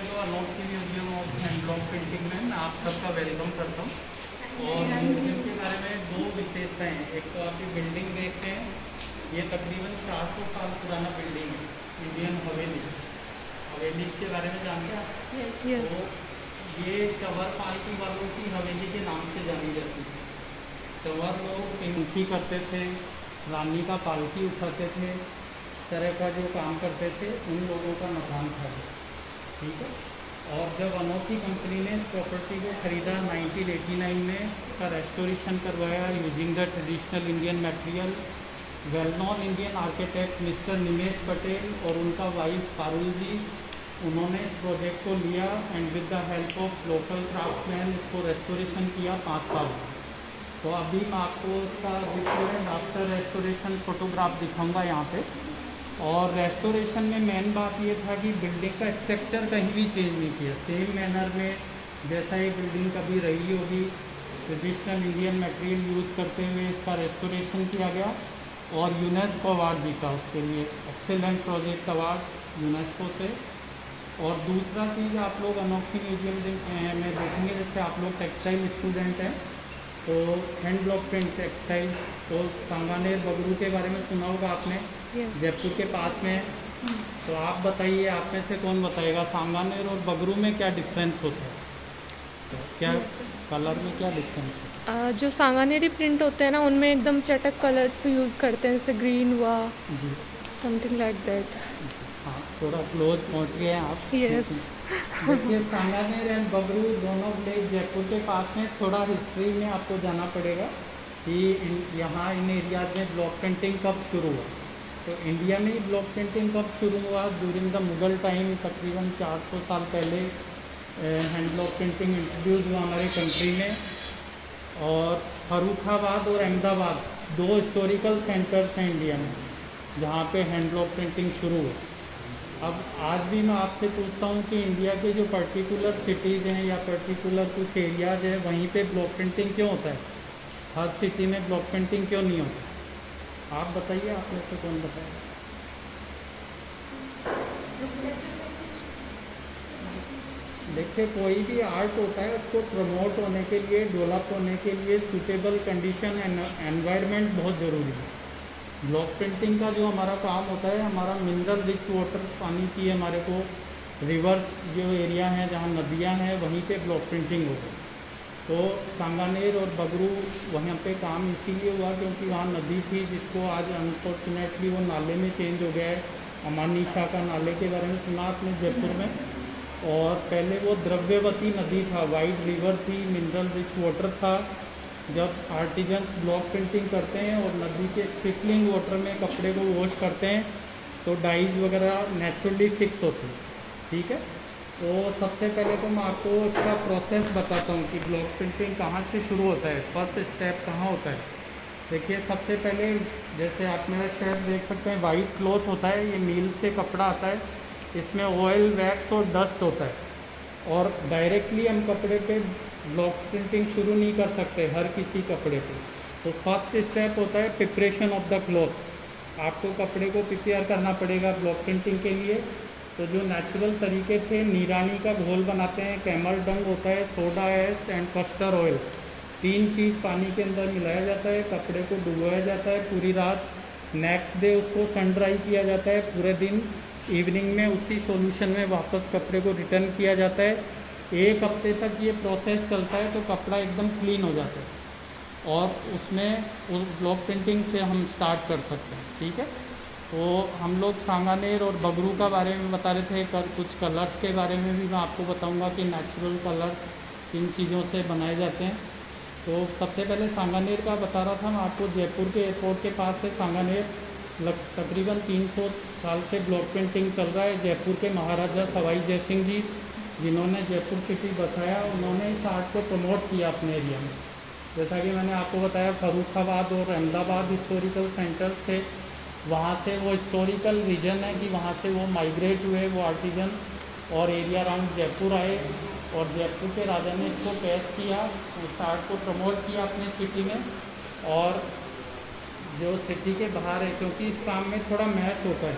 जो अनोखी museum of hand block painting में मैं आप सबका वेलकम करता हूँ। और म्यूजियम के बारे में दो विशेषताएं हैं। एक तो आप ये बिल्डिंग देखते हैं, ये तकरीबन 400 साल पुराना बिल्डिंग है, इंडियन हवेली के बारे में जानते हैं आप? yes. तो ये चंवर पालकी वालों की हवेली के नाम से जानी जाती है। चंवर लोग पेंटिंग करते थे, रानी का पालकी उठाते थे, इस तरह का जो काम करते थे उन लोगों का मकान था, ठीक है। और जब अनोखी कंपनी ने इस प्रॉपर्टी को ख़रीदा 1989 में, इसका रेस्टोरेशन करवाया using the traditional Indian material, well known Indian architect mister Nimesh Patel और उनका वाइफ पारुल जी, उन्होंने इस प्रोजेक्ट को लिया and with the help of local craftsman इसको रेस्टोरेशन किया 5 साल। तो अभी मैं आपको इसका बिफोर आफ्टर रेस्टोरेशन फ़ोटोग्राफ दिखाऊंगा यहाँ पे। और रेस्टोरेशन में मेन बात ये था कि बिल्डिंग का स्ट्रक्चर कहीं भी चेंज नहीं किया, सेम मैनर में जैसा ये बिल्डिंग कभी रही होगी, ट्रेडिशनल इंडियन मटेरियल यूज़ करते हुए इसका रेस्टोरेशन किया गया और यूनेस्को अवार्ड जीता उसके लिए, एक्सेलेंट प्रोजेक्ट अवार्ड यूनेस्को से। और दूसरा चीज़ आप लोग अनोखी म्यूजियम में देखेंगे, जैसे आप लोग टेक्सटाइल स्टूडेंट हैं तो हैंड ब्लॉक पेंट टेक्सटाइल, तो सांगानेर बगरू के बारे में सुना होगा आपने, जयपुर के पास में। तो आप बताइए, आप में से कौन बताएगा सांगानेर और बगरू में क्या डिफरेंस होता है? तो क्या कलर में क्या डिफरेंस है? जो सांगानेरी प्रिंट होते हैं ना, उनमें एकदम चटक कलर्स यूज़ करते हैं, जैसे ग्रीन हुआ, समथिंग लाइक दैट। हाँ, थोड़ा क्लोज पहुँच गए हैं आप। यस। देखिए सांगानेर एंड बगरू दोनों विलेज जयपुर के पास में। थोड़ा हिस्ट्री में आपको जाना पड़ेगा कि यहाँ इन एरियाज में ब्लॉक पेंटिंग कब शुरू हुआ। तो इंडिया में ही ब्लॉक पेंटिंग कब शुरू हुआ? ड्यूरिंग द मुगल टाइम, तकरीबन 400 साल पहले हैंड ब्लॉक पेंटिंग इंट्रोड्यूस हुआ हमारे कंट्री में। और फर्रुखाबाद और अहमदाबाद दो हिस्टोरिकल सेंटर्स हैं इंडिया में जहाँ पे हैंड ब्लॉक पेंटिंग शुरू हुई। अब आज भी मैं आपसे पूछता हूँ कि इंडिया के जो पर्टिकुलर सिटीज़ हैं या पर्टिकुलर कुछ एरियाज हैं, वहीं पे ब्लॉक पेंटिंग क्यों होता है? हर सिटी में ब्लॉक पेंटिंग क्यों नहीं होता? आप बताइए, आप में से कौन बताएगा? देखिए, कोई भी आर्ट होता है उसको प्रमोट होने के लिए, डेवलप होने के लिए सूटेबल कंडीशन एंड एनवायरनमेंट बहुत ज़रूरी है। ब्लॉक पेंटिंग का जो हमारा काम होता है, हमारा मिनरल रिच वाटर पानी चाहिए हमारे को। रिवर्स जो एरिया हैं जहाँ नदियाँ हैं वहीं पे ब्लॉक पेंटिंग होगी। तो सांगानेर और बगरू वहाँ पे काम इसीलिए हुआ क्योंकि वहाँ नदी थी जिसको आज अनफॉर्चुनेटली वो नाले में चेंज हो गया है। अमानी शाह का नाले के बारे में सुना आपने जयपुर में? और पहले वो द्रव्यवती नदी था, वाइड रिवर थी, मिनरल रिच वाटर था। जब आर्टिजन्स ब्लॉक पेंटिंग करते हैं और नदी के स्ट्रिकलिंग वाटर में कपड़े को वॉश करते हैं तो डाइज वगैरह नेचुरली फिक्स होते हैं, ठीक है। तो सबसे पहले तो मैं आपको इसका प्रोसेस बताता हूँ कि ब्लॉक पेंटिंग कहाँ से शुरू होता है, फर्स्ट स्टेप कहाँ होता है। देखिए, सबसे पहले जैसे आप मेरा स्टेप देख सकते हैं, वाइट क्लॉथ होता है, ये मील से कपड़ा आता है, इसमें ऑयल, वैक्स और डस्ट होता है। और डायरेक्टली हम कपड़े पे ब्लॉक प्रिंटिंग शुरू नहीं कर सकते हर किसी कपड़े पे। तो फर्स्ट स्टेप होता है प्रिपरेशन ऑफ द क्लॉथ। आपको कपड़े को प्रिपेयर करना पड़ेगा ब्लॉक प्रिंटिंग के लिए। तो जो नेचुरल तरीके थे, नीरानी का घोल बनाते हैं, कैमल डंग होता है, soda S and custard oil, 3 चीज़ पानी के अंदर मिलाया जाता है, कपड़े को डुबोया जाता है पूरी रात। नेक्स्ट डे उसको सन ड्राई किया जाता है पूरे दिन। इवनिंग में उसी सॉल्यूशन में वापस कपड़े को रिटर्न किया जाता है। 1 हफ्ते तक ये प्रोसेस चलता है तो कपड़ा एकदम क्लीन हो जाता है और उसमें उस ब्लॉक प्रिंटिंग से हम स्टार्ट कर सकते हैं, ठीक है। तो हम लोग सांगानेर और बगरू का बारे में बता रहे थे, कुछ कलर्स के बारे में भी मैं आपको बताऊंगा कि नेचुरल कलर्स किन चीज़ों से बनाए जाते हैं। तो सबसे पहले सांगानेर का बता रहा था मैं आपको, जयपुर के एयरपोर्ट के पास है सांगानेर। तकरीबन 300 साल से ब्लॉक पेंटिंग चल रहा है। जयपुर के महाराजा सवाई जय सिंह जी, जिन्होंने जयपुर सिटी बसाया, उन्होंने इस आर्ट को प्रमोट किया अपने एरिया में। जैसा कि मैंने आपको बताया, फर्रुखाबाद और अहमदाबाद हिस्टोरिकल सेंटर्स थे, वहाँ से वो हिस्टोरिकल रीजन है कि वहाँ से वो माइग्रेट हुए वो आर्टिजन्स और एरिया अराउंड जयपुर आए और जयपुर के राजा ने इसको पेश किया, इस आर्ट को प्रमोट किया अपने सिटी में। और जो सिटी के बाहर है, क्योंकि इस काम में थोड़ा मैश होता है,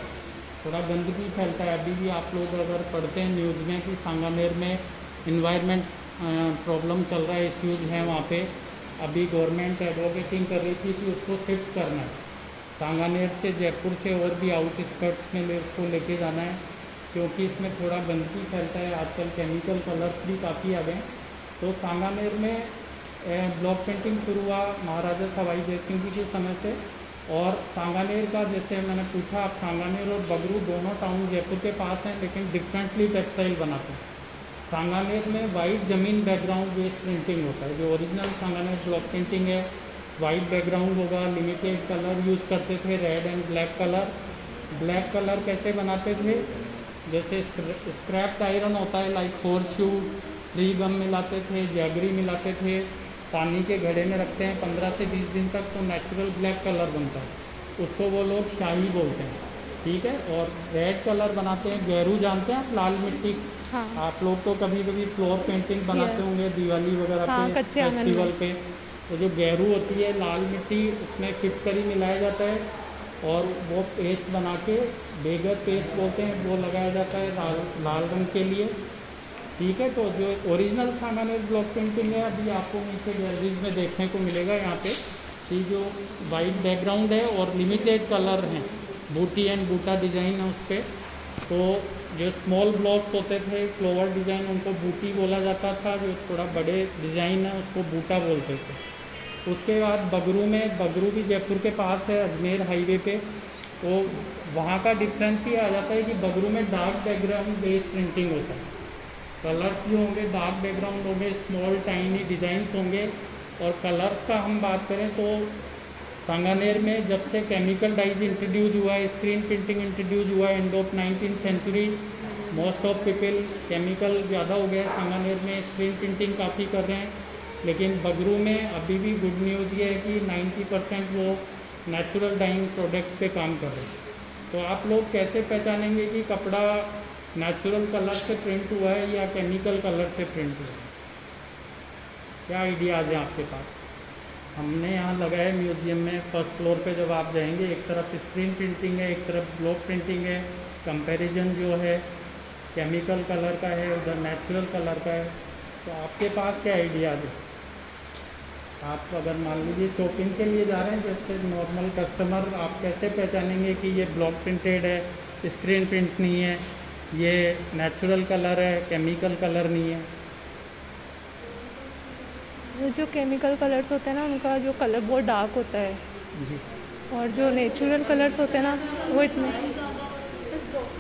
थोड़ा गंदगी फैलता है। अभी भी आप लोग अगर पढ़ते हैं न्यूज़ में कि सांगानेर में इन्वायरमेंट प्रॉब्लम चल रहा है, इश्यूज हैं वहाँ पे। अभी गवर्नमेंट एडवोकेटिंग कर रही थी कि उसको शिफ्ट करना है सांगानेर से, जयपुर से और भी आउटस्कर्ट्स में उसको लेके जाना है, क्योंकि इसमें थोड़ा गंदगी फैलता है। आजकल केमिकल कलर्स भी काफ़ी आ गए। तो सांगानेर में ब्लॉक पेंटिंग शुरू हुआ महाराजा सवाई जय सिंह जी के समय से। और सांगानेर का, जैसे मैंने पूछा, आप सांगानेर और बगरू दोनों टाउन जयपुर के पास हैं, लेकिन डिफरेंटली टेक्सटाइल बनाते हैं। सांगानेर में वाइट ज़मीन बैकग्राउंड बेस्ड प्रिंटिंग होता है। जो ओरिजिनल सांगानेर ब्लॉक पेंटिंग है, वाइट बैकग्राउंड होगा, लिमिटेड कलर यूज़ करते थे, red and black colour. Black colour कैसे बनाते थे, जैसे स्क्रैप्ड आयरन होता है, लाइक होर्सशू, ट्री गम मिलाते थे, जैगरी मिलाते थे, पानी के घड़े में रखते हैं 15 से 20 दिन तक, तो नेचुरल ब्लैक कलर बनता है। उसको वो लोग शाही बोलते हैं, ठीक है। और रेड कलर बनाते हैं, गैरू जानते हैं आप, लाल मिट्टी। हाँ। आप लोग तो कभी कभी फ्लोर पेंटिंग बनाते होंगे दिवाली वगैरह हाँ, पे, कच्चे आंगन फेस्टिवल में। पे। तो जो गैरू होती है, लाल मिट्टी, उसमें फिटकरी मिलाया जाता है और वो पेस्ट बना के, बेगर पेस्ट बोलते हैं, वो लगाया जाता है लाल रंग के लिए, ठीक है। तो जो ओरिजिनल सांगानेर ब्लॉक पेंटिंग है, अभी आपको नीचे गैलरीज में देखने को मिलेगा यहाँ पे कि जो वाइट बैकग्राउंड है और लिमिटेड कलर हैं, बूटी एंड बूटा डिज़ाइन है उस पर। तो जो स्मॉल ब्लॉक्स होते थे, फ्लोवर डिज़ाइन, उनको बूटी बोला जाता था। जो थोड़ा बड़े डिज़ाइन है उसको बूटा बोलते थे। उसके बाद बगरू में, बगरू भी जयपुर के पास है, अजमेर हाईवे पे। तो वहाँ का डिफरेंस ये आ जाता है कि बगरू में डार्क बैकग्राउंड बेस्ड प्रिंटिंग होता है। कलर्स जो होंगे डार्क बैकग्राउंड होंगे, स्मॉल टाइनी डिज़ाइंस होंगे। और कलर्स का हम बात करें तो सांगानेर में जब से केमिकल डाइज इंट्रोड्यूस हुआ है, स्क्रीन प्रिंटिंग इंट्रोड्यूस हुआ है end of 19th century, most of people chemical ज़्यादा हो गया है, सांगानेर में स्क्रीन प्रिंटिंग काफ़ी कर रहे हैं। लेकिन बगरू में अभी भी गुड न्यूज़ ये है कि 90% वो नेचुरल डाइंग प्रोडक्ट्स पे काम कर रहे हैं। तो आप लोग कैसे पहचानेंगे कि कपड़ा नेचुरल कलर से प्रिंट हुआ है या केमिकल कलर से प्रिंट हुआ है? क्या आइडियाज़ हैं आपके पास? हमने यहाँ लगाया म्यूज़ियम में, फर्स्ट फ्लोर पे जब आप जाएंगे, एक तरफ स्क्रीन प्रिंटिंग है, एक तरफ ब्लॉक प्रिंटिंग है। कंपैरिजन जो है केमिकल कलर का है, उधर नेचुरल कलर का है। तो आपके पास क्या आइडियाज़ है? आप अगर मान लीजिए शॉपिंग के लिए जा रहे हैं, जैसे नॉर्मल कस्टमर, आप कैसे पहचानेंगे कि ये ब्लॉक प्रिंटेड है, स्क्रीन प्रिंट नहीं है, ये नेचुरल कलर है, केमिकल कलर नहीं है? जो केमिकल कलर्स होते हैं ना, उनका जो कलर बहुत डार्क होता है जी। और जो नेचुरल कलर्स होते हैं ना, वो इसमें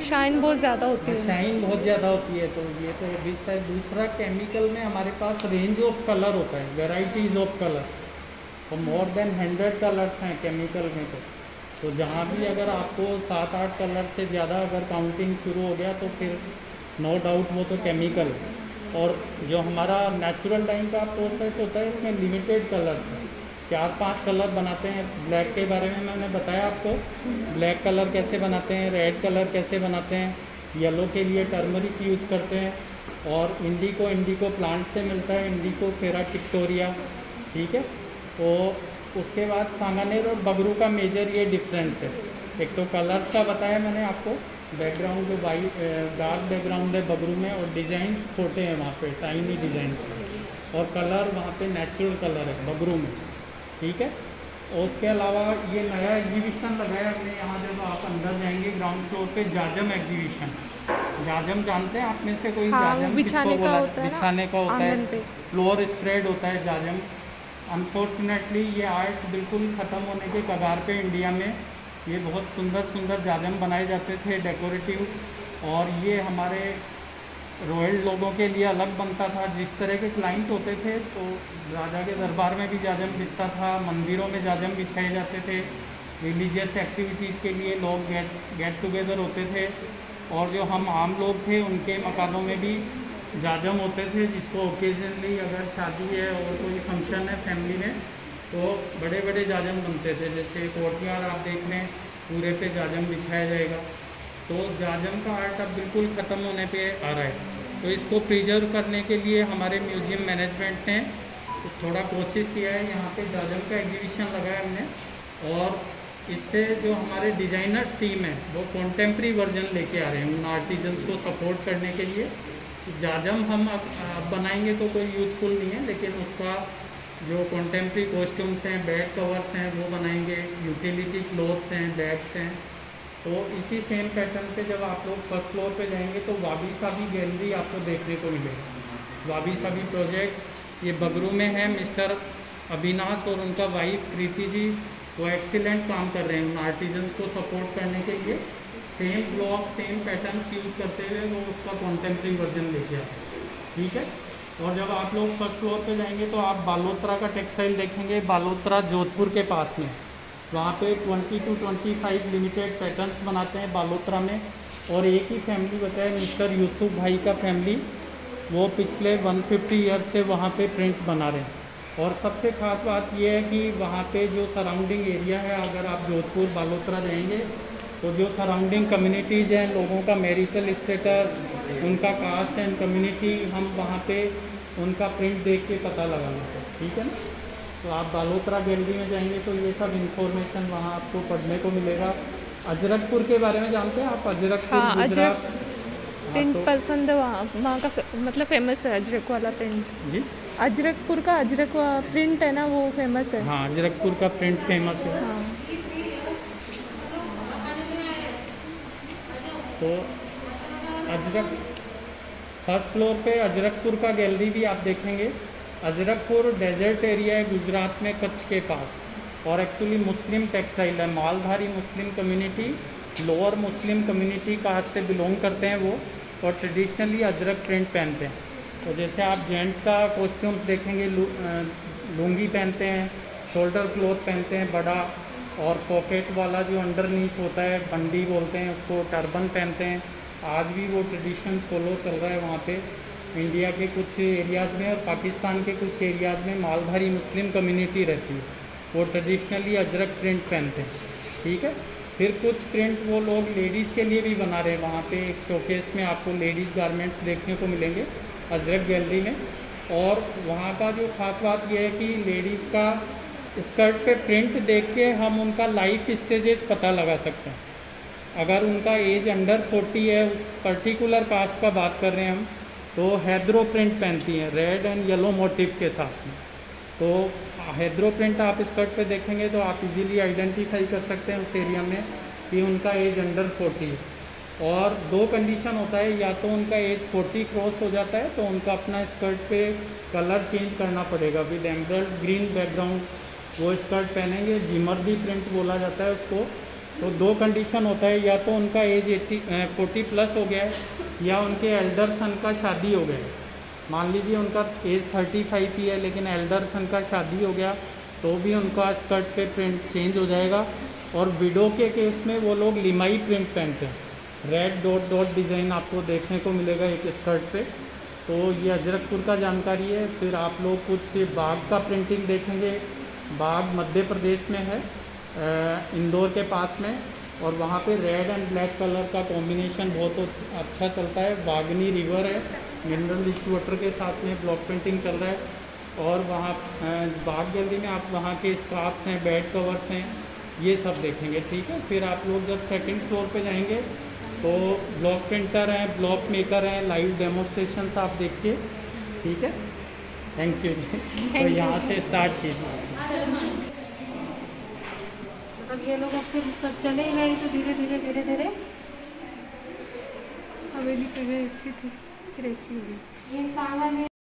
शाइन बहुत ज़्यादा होती है। शाइन बहुत ज़्यादा होती है। तो ये तो अभी शायद दूसरा, केमिकल में हमारे पास रेंज ऑफ कलर होता है, वेराइटीज़ ऑफ कलर, और मोर देन 100 कलर्स हैं केमिकल में। तो जहाँ भी अगर आपको 7-8 कलर से ज़्यादा अगर काउंटिंग शुरू हो गया तो फिर नो डाउट वो तो केमिकल है। और जो हमारा नेचुरल डाइंग का प्रोसेस होता है, इसमें लिमिटेड कलर्स हैं, 4-5 कलर बनाते हैं। ब्लैक के बारे में मैंने बताया आपको, ब्लैक कलर कैसे बनाते हैं, रेड कलर कैसे बनाते हैं, येलो के लिए टर्मरिक यूज करते हैं, और इंडिको प्लांट से मिलता है, इंडिको फेरा टिक्टोरिया, ठीक है। तो उसके बाद सांगानेर और बगरू का मेजर ये डिफरेंस है। एक तो कलर्स का बताया मैंने आपको, बैकग्राउंड जो वाइट डार्क बैकग्राउंड है बगरू में, और डिज़ाइन छोटे हैं वहाँ पे, टाइनी डिज़ाइन, और कलर वहाँ पे नेचुरल कलर है बगरू में, ठीक है। और उसके अलावा ये नया एग्जीबिशन लगाया हमने यहाँ, जब आप अंदर जाएंगे ग्राउंड फ्लोर पे, जाजम एग्जीबिशन। जाजम जानते हैं आप में से कोई? हाँ, जाजम बिछाने का होता है, बिछाने का होता है, पे फ्लोर स्प्रेड होता है जाजम। अनफॉर्चुनेटली ये आर्ट बिल्कुल ख़त्म होने के कगार पे इंडिया में। ये बहुत सुंदर सुंदर जाजम बनाए जाते थे, डेकोरेटिव, और ये हमारे रॉयल लोगों के लिए अलग बनता था। जिस तरह के क्लाइंट होते थे, तो राजा के दरबार में भी जाजम बिछता था, मंदिरों में जाजम बिछाए जाते थे, रिलीजियस एक्टिविटीज़ के लिए लोग गेट टुगेदर होते थे। और जो हम आम लोग थे, उनके मकानों में भी जाजम होते थे, जिसको ओकेजनली अगर शादी है और कोई फंक्शन है फैमिली में, तो बड़े बड़े जाजम बनते थे। जैसे कोर्टयार्ड आप देख लें, पूरे पे जाजम बिछाया जाएगा। तो जाजम का आर्ट अब बिल्कुल ख़त्म होने पे आ रहा है। तो इसको प्रिजर्व करने के लिए हमारे म्यूज़ियम मैनेजमेंट ने थोड़ा कोशिश किया है। यहाँ पे जाजम का एग्जीबिशन लगाया हमने, और इससे जो हमारे डिजाइनर्स टीम है वो कॉन्टेम्प्री वर्जन लेके आ रहे हैं उन आर्टिजन्स को सपोर्ट करने के लिए। जाजम हम अब बनाएंगे तो कोई यूजफुल नहीं है, लेकिन उसका जो कॉन्टेम्प्री कॉस्ट्यूम्स हैं, बेड कवर्स हैं वो बनाएंगे, यूटिलिटी क्लोथ्स हैं, बैग्स हैं। तो इसी सेम पैटर्न पे जब आप लोग फर्स्ट फ्लोर पे जाएंगे तो वाबी साबी गैलरी आपको देखने को मिलेगा। वाबी साबी प्रोजेक्ट ये बगरू में है। मिस्टर अविनाश और उनका वाइफ कृति जी वो एक्सीलेंट काम कर रहे हैं उन आर्टिजन्स को सपोर्ट करने के लिए। Same block same patterns use करते हुए वो उसका कॉन्टेम्प्रेरी वर्जन लेके आते हैं, ठीक है। और जब आप लोग फर्स्ट फ्लोर पे जाएंगे तो आप बालोत्रा का टेक्सटाइल देखेंगे। बालोत्रा जोधपुर के पास में, वहाँ पे 20 to 25 लिमिटेड पैटर्न्स बनाते हैं बालोत्रा में। और एक ही फैमिली बचा है, मिस्टर यूसुफ भाई का फैमिली, वो पिछले 150 ईयर से वहाँ पे प्रिंट बना रहे हैं। और सबसे ख़ास बात यह है कि वहाँ पे जो सराउंडिंग एरिया है, अगर आप जोधपुर बालोत्रा जाएंगे तो जो सराउंडिंग कम्युनिटीज़ हैं, लोगों का मैरिटल स्टेटस, उनका कास्ट एंड कम्युनिटी, हम वहाँ पे उनका प्रिंट देख के पता लगा लेते हैं, ठीक है ना। तो आप बालोत्रा गैलरी में जाएंगे तो ये सब इंफॉर्मेशन वहाँ आपको पढ़ने को मिलेगा। अजरकपुर के बारे में जानते हैं आप? अजरकपुर, हाँ, गुजरात। प्रिंट पसंद है वहाँ का, मतलब फेमस है अजरक वाला प्रिंट जी, अजरकपुर का अजरक प्रिंट है ना, वो फेमस है। हाँ, अजरकपुर का प्रिंट फेमस है। हाँ। तो अजरक फर्स्ट फ्लोर पे अजरकपुर का गैलरी भी आप देखेंगे। अजरकपुर डेजर्ट एरिया है गुजरात में, कच्छ के पास, और एक्चुअली मुस्लिम टेक्सटाइल है। Maldhari Muslim community, lower Muslim community caste से बिलोंग करते हैं वो, और ट्रेडिशनली अजरक प्रिंट पहनते हैं। तो जैसे आप जेंट्स का कॉस्ट्यूम्स देखेंगे, लुंगी पहनते हैं, शोल्डर क्लॉथ पहनते हैं बड़ा, और पॉकेट वाला जो अंडरनीथ होता है, बंडी बोलते हैं उसको, टर्बन पहनते हैं। आज भी वो ट्रेडिशन फॉलो चल रहा है वहाँ पे। इंडिया के कुछ एरियाज़ में और पाकिस्तान के कुछ एरियाज़ में मालधारी मुस्लिम कम्युनिटी रहती है, वो ट्रेडिशनली अजरक प्रिंट पहनते हैं, ठीक है। फिर कुछ प्रिंट वो लोग लेडीज़ के लिए भी बना रहे हैं। वहाँ पे एक शोकेस में आपको लेडीज़ गारमेंट्स देखने को मिलेंगे अजरक गैलरी में। और वहाँ का जो ख़ास बात यह है कि लेडीज़ का स्कर्ट पे प्रिंट देख के हम उनका लाइफ स्टेजेस पता लगा सकते हैं। अगर उनका एज अंडर 40 है, उस पर्टिकुलर कास्ट का बात कर रहे हैं हम, तो हैदरो प्रिंट पहनती हैं रेड एंड येलो मोटिव के साथ में। तो हैदरो प्रिंट आप स्कर्ट पे देखेंगे तो आप इजीली आइडेंटिफाई कर सकते हैं उस एरिया में कि उनका एज अंडर 40 है। और दो कंडीशन होता है, या तो उनका एज 40 क्रॉस हो जाता है तो उनका अपना स्कर्ट पे कलर चेंज करना पड़ेगा विद एमरल्ड ग्रीन बैकग्राउंड, वो स्कर्ट पहनेंगे। जिमर्दी प्रिंट बोला जाता है उसको। तो दो कंडीशन होता है, या तो उनका एज 40 प्लस हो गया है, या उनके एल्डर सन का शादी हो गया है। मान लीजिए उनका एज 35 ही है लेकिन एल्डर सन का शादी हो गया तो भी उनका स्कर्ट पे प्रिंट चेंज हो जाएगा। और विडो के केस में वो लोग लिमाई प्रिंट पहनते हैं, रेड डॉट डॉट डिज़ाइन आपको देखने को मिलेगा एक स्कर्ट पे। तो ये अजरकपुर का जानकारी है। फिर आप लोग कुछ बाग का प्रिंटिंग देखेंगे। बाग मध्य प्रदेश में है, इंदौर के पास में, और वहाँ पे रेड एंड ब्लैक कलर का कॉम्बिनेशन बहुत अच्छा चलता है। बागनी रिवर है, मिनरल रिच वाटर के साथ में ब्लॉक प्रिंटिंग चल रहा है। और वहाँ बाग गैलरी में आप वहाँ के स्कार्फ्स हैं, बेड कवर्स हैं, ये सब देखेंगे, ठीक है। फिर आप लोग जब सेकंड फ्लोर पे जाएंगे तो ब्लॉक प्रिंटर हैं, ब्लॉक मेकर हैं, लाइव डेमोस्ट्रेशंस आप देखिए, ठीक है। Thank you. तो यहाँ से स्टार्ट कीजिए। अब ये लोग आपके सब चले गए तो धीरे धीरे धीरे धीरे हवेली पे गए, ऐसी थी फिर ऐसी हुई। ये सामान